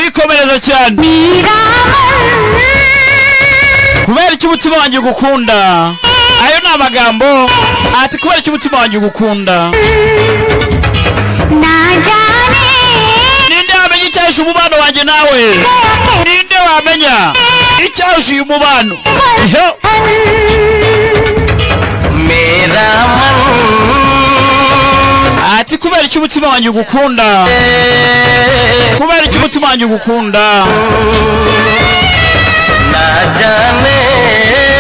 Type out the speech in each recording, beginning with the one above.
twikomereza cyane kubera icyo umutima wanjye gukunda ayo ni amagambo ati kubera icyo umutima wanjye gukunda ninde wamenya icyahesha umubano wanjye nawe ninde wamenya icyahesha uyu mubano ati kubera icyo umutima wanjye gukunda kubera icyo umutima wanjye gukunda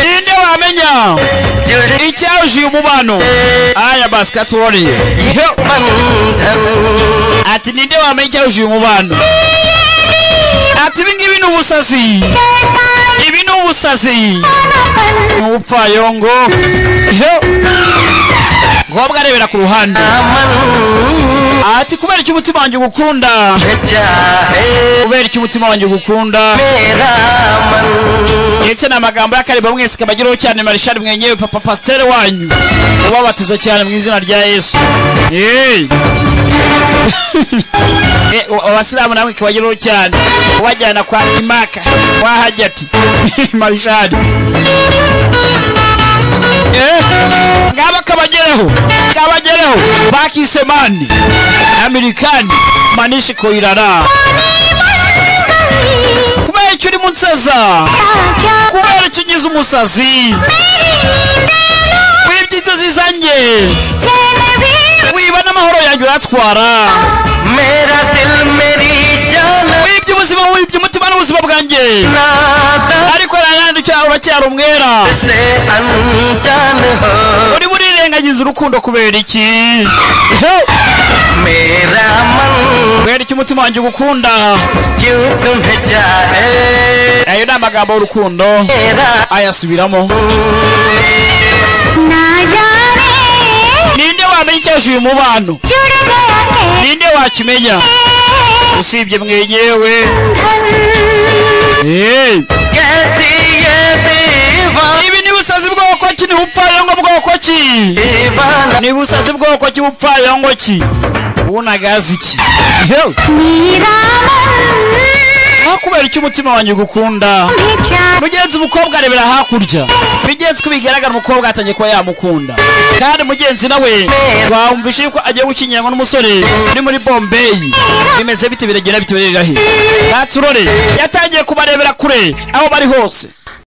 ninde wamenya icyahesha uyu mubano aya basketball ati ninde wamenya icyahesha uyu mubano ati ibingibi ni ubusazi ibi ni ubusazi ni upfayongo ngobwa arebera ku ruhande ati kubera icyo umutima wanjye gukunda kubera icyo umutima wanjye gukunda ndetse n'amagambo y'akariba mwese kabagiraho cyane Marishari mwenyewe papa pasteur wanyu ubabatiza cyane mu izina rya Yesu abasilamu namwe kabagiraho cyane ubajyana kwa Imaka kwa Hajati Marishari ngaba kabagereho bakisemani Amerikani manishi koirara kubera icyo uri munsaza kubera icyo ugize umusazi wibyizo zizanjye wiba n'amahoro yanjye uratwara wibye ubuzima wibye umutima n'ubuzima bwanjye ariko nanandi uracyari umwera uri burirengagiza urukundo kubera iki kubera iki umutima wanjye gukunda ayo ni amagambo y'urukundo ayasubiramo ninde wamenya icyahesha uyu mubano ninde wakimenya usibye mwenyewe ibi ni busazi bwoko ki ni bupfayongo bwoko ki ni busazi bwoko ki bupfayongo ki unagazi ki kubera icyo umutima wanjye gukunda mugenzi umukobwa arebera hakurya bigenzi ko bigaragara umukobwa atangiye kuba yamukunda kandi mugenzi nawe twumvishe yuko agiye gukinyirwa n'umusore uri muri Bombay bimeze bite biregera bituberera he baturore yatangiye kubarebera kure aho bari hose